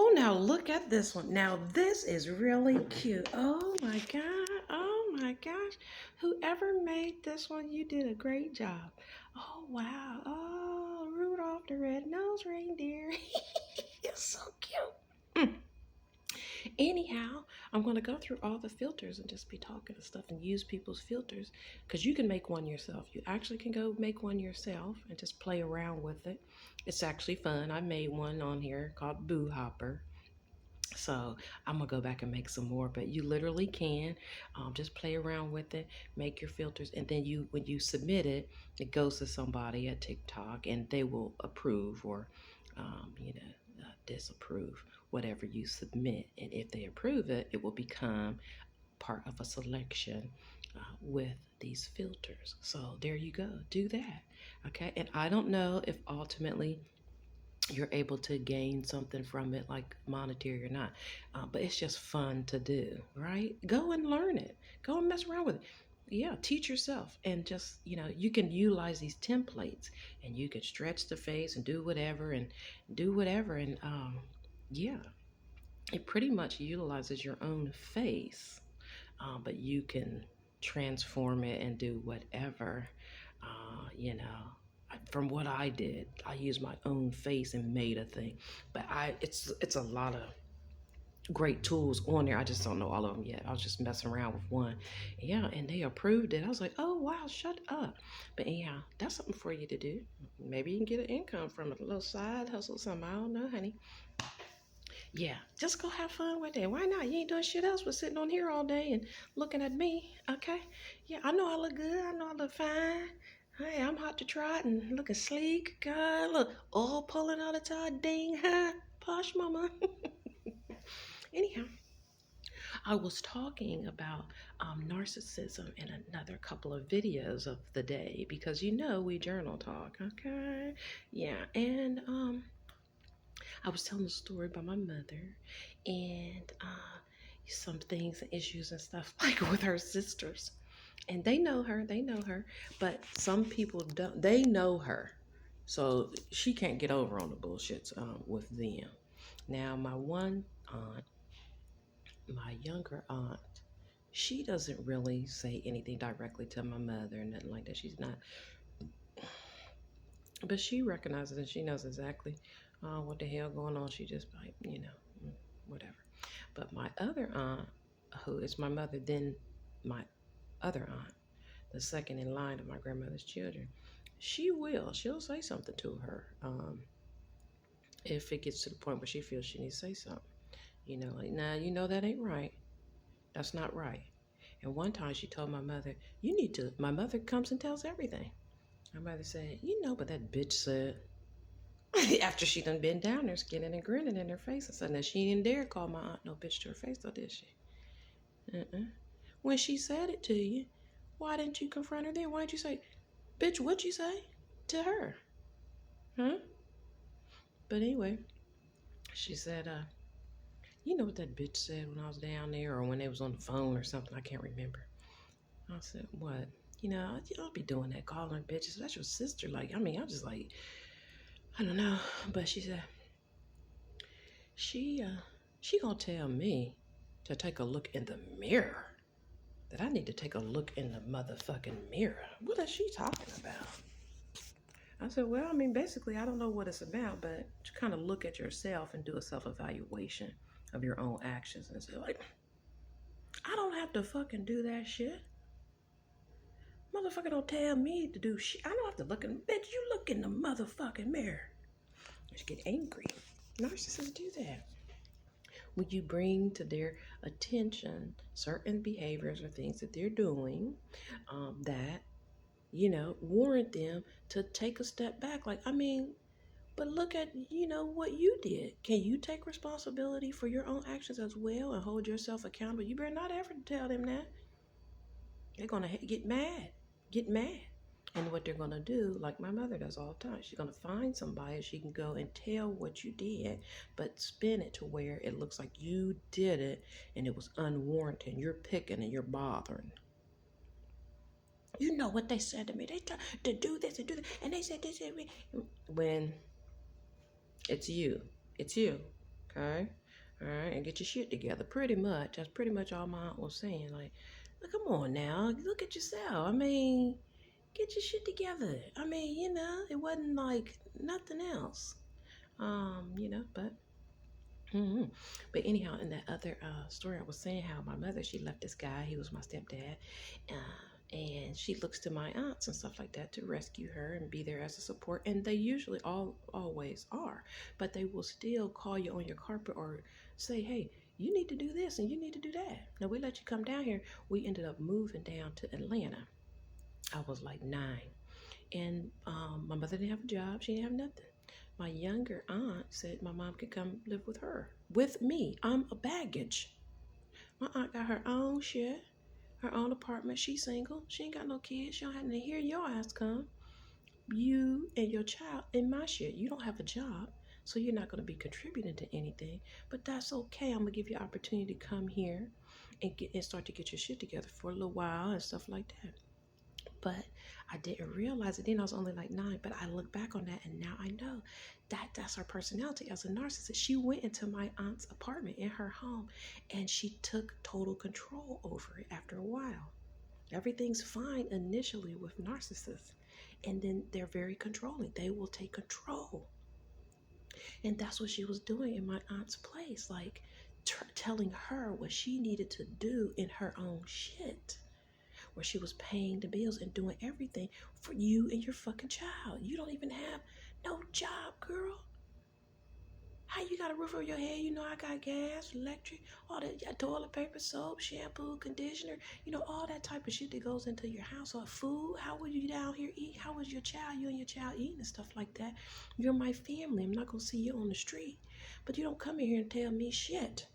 Oh, now look at this one. Now this is really cute. Oh my God. Oh my gosh. Whoever made this one, you did a great job. Oh wow. Oh, Rudolph the Red-Nosed Reindeer. It's so cute. Anyhow, I'm going to go through all the filters and just be talking and stuff and use people's filters because you can make one yourself. You actually can go make one yourself and just play around with it. It's actually fun. I made one on here called Boo Hopper. So I'm gonna go back and make some more, but you literally can just play around with it, make your filters, and then when you submit it, it goes to somebody at TikTok, and they will approve or, disapprove whatever you submit. And if they approve it, it will become part of a selection with these filters. So there you go. Do that, okay? And I don't know if ultimately you're able to gain something from it, like monetary or not. But it's just fun to do, right? Go and learn it. Go and mess around with it. Yeah, teach yourself and just, you can utilize these templates and you can stretch the face and do whatever and do whatever. And yeah, it pretty much utilizes your own face, but you can transform it and do whatever, from what I did, I used my own face and made a thing. But it's a lot of great tools on there. I just don't know all of them yet. I was just messing around with one. Yeah, and they approved it. I was like, oh wow, shut up. But anyhow, that's something for you to do. Maybe you can get an income from it, a little side hustle, something. I don't know, honey. Yeah, just go have fun with it. Why not? You ain't doing shit else but sitting on here all day and looking at me. Okay? Yeah, I know I look good. I know I look fine. Hey, I'm hot to trot and looking sleek. God, look, all pulling out the tie. Ding, ha, posh mama. Anyhow, I was talking about narcissism in another couple of videos of the day because we journal talk, okay? Yeah, and I was telling a story about my mother and some things and issues and stuff like with her sisters. And they know her, but some people don't, they know her. So she can't get over on the bullshits with them. Now, my one aunt, my younger aunt, she doesn't really say anything directly to my mother, nothing like that. She's not, but she recognizes and she knows exactly what the hell going on. She just like, whatever. But my other aunt, who is my mother, then my other aunt, the second in line of my grandmother's children, she'll say something to her if it gets to the point where she feels she needs to say something. Like, nah, that ain't right. That's not right. And one time she told my mother, my mother comes and tells everything. My mother said, but that bitch said, after she done been down there skinning and grinning in her face and said, now she didn't dare call my aunt no bitch to her face, though, did she? When she said it to you, why didn't you confront her then? Why didn't you say, bitch, what'd you say to her? Huh? But anyway, she said, you know what that bitch said when I was down there or when they was on the phone or something? I can't remember. I said, what? I'll be doing that, calling bitches. That's your sister. Like, I'm just like, I don't know. But she said, she gonna tell me to take a look in the mirror. That I need to take a look in the motherfucking mirror. What is she talking about? I said, well, basically, I don't know what it's about, but to kind of look at yourself and do a self-evaluation of your own actions and say, like, I don't have to fucking do that shit. Motherfucker don't tell me to do shit. I don't have to look in, bitch, you look in the motherfucking mirror. Just get angry. Narcissists do that. When you bring to their attention certain behaviors or things that they're doing that warrant them to take a step back. Like, but look at, what you did. Can you take responsibility for your own actions as well and hold yourself accountable? You better not ever tell them that. They're going to get mad. And what they're going to do, like my mother does all the time, she's going to find somebody she can go and tell what you did, but spin it to where it looks like you did it and it was unwarranted. You're picking and you're bothering. You know what they said to me. They tried to do this and do that. And they said this. When it's you. Okay? okay? All right, and get your shit together. Pretty much. That's pretty much all my aunt was saying. Like, "Look, come on now. Look at yourself. I mean, get your shit together." I mean, it wasn't like nothing else. But hmm But anyhow, in that other story, I was saying how my mother, she left this guy. He was my stepdad, and she looks to my aunts and stuff like that to rescue her and be there as a support. And they usually always are, but they will still call you on your carpet or say, "Hey, you need to do this and you need to do that." Now we let you come down here. We ended up moving down to Atlanta. I was like 9, and my mother didn't have a job. She didn't have nothing. My younger aunt said my mom could come live with her, with me. I'm a baggage. My aunt got her own shit, her own apartment. She's single. She ain't got no kids. She don't have to hear your ass come. You and your child in my shit. You don't have a job, so you're not going to be contributing to anything. But that's okay. I'm going to give you an opportunity to come here and start to get your shit together for a little while and stuff like that. But I didn't realize it then. I was only like 9, but I look back on that and now I know that that's her personality as a narcissist. She went into my aunt's apartment in her home and she took total control over it after a while. Everything's fine initially with narcissists, and then they're very controlling. They will take control. And that's what she was doing in my aunt's place, like telling her what she needed to do in her own shit, where she was paying the bills and doing everything for you and your fucking child. You don't even have no job, girl. How you got a roof over your head? I got gas, electric, all that, toilet paper, soap, shampoo, conditioner, all that type of shit that goes into your house. Or food, how would you down here eat? How was your child, you and your child eating and stuff like that? You're my family. I'm not going to see you on the street. But you don't come in here and tell me shit.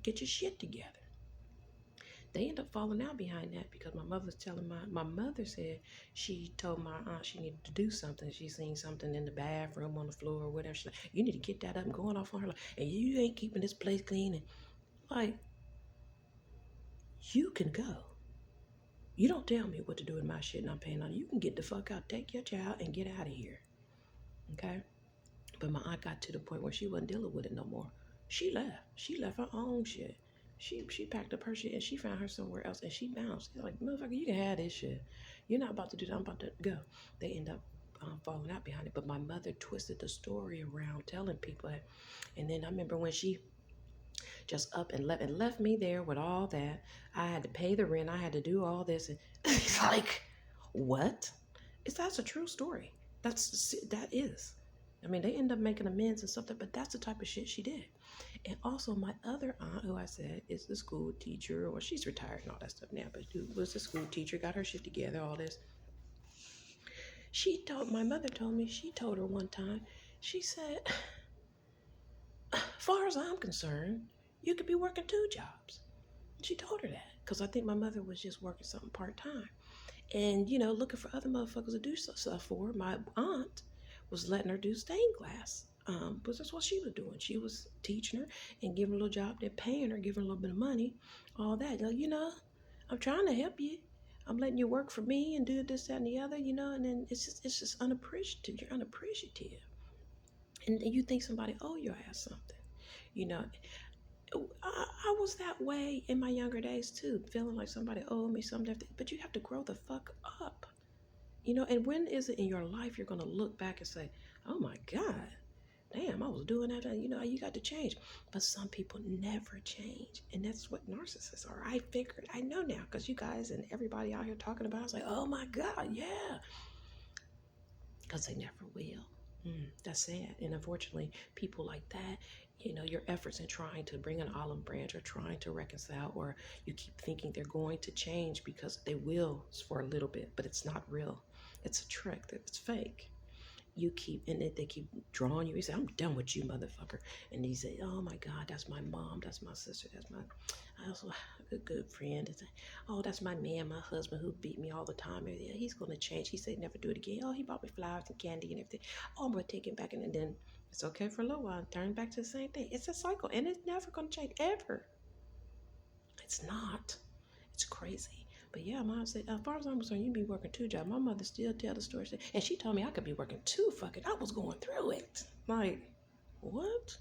Get your shit together. They end up falling out behind that because my mother's telling my mother said she told my aunt she needed to do something. She seen something in the bathroom on the floor or whatever. She's like, "You need to get that up," and going off on her like, "And you ain't keeping this place clean." And like, you can go. You don't tell me what to do with my shit and I'm paying on it. You can get the fuck out, take your child and get out of here. Okay? But my aunt got to the point where she wasn't dealing with it no more. She left. She left her own shit. She packed up her shit and she found her somewhere else and she bounced. She's like, "Motherfucker, you can have this shit. You're not about to do that. I'm about to go." They end up falling out behind it. But my mother twisted the story around telling people that. And then I remember when she just up and left me there with all that. I had to pay the rent. I had to do all this. And it's like, what? That's a true story. That is. I mean, they end up making amends and stuff, but that's the type of shit she did. And also, my other aunt, who I said is the school teacher, or she's retired and all that stuff now, but who was a school teacher, got her shit together, all this. My mother told me, she told her one time, she said, "Far as I'm concerned, you could be working 2 jobs." She told her that because I think my mother was just working something part-time. And, looking for other motherfuckers to do stuff for her. My aunt was letting her do stained glass. But that's what she was doing. She was teaching her and giving her a little job, then paying her, giving her a little bit of money, all that. I'm trying to help you. I'm letting you work for me and do this, that, and the other, and then it's just unappreciative. You're unappreciative. And you think somebody owe your ass something. You know, I was that way in my younger days too, feeling like somebody owed me something. But you have to grow the fuck up. And when is it in your life you're going to look back and say, "Oh my God, damn, I was doing that." You got to change. But some people never change. And that's what narcissists are. I know now because you guys and everybody out here talking about it, it's like, "Oh my God, yeah." Because they never will. That's sad. And unfortunately, people like that, your efforts in trying to bring an olive branch or trying to reconcile, or you keep thinking they're going to change because they will for a little bit, but it's not real. It's a trick. It's fake. They keep drawing you. You say, "I'm done with you, motherfucker." And he say, "Oh my God, that's my mom, that's my sister, I also have a good friend. It's oh, that's my man, my husband who beat me all the time. And yeah, he's gonna change. He said never do it again. Oh, he bought me flowers and candy and everything. Oh, I'm gonna take him back." And then it's okay for a little while, turn back to the same thing. It's a cycle, and it's never gonna change ever. It's not. It's crazy. But yeah, mom said, as far as I'm concerned, you be working 2 jobs. My mother still tell the story. And she told me I could be working 2 fucking. I was going through it. Like, what?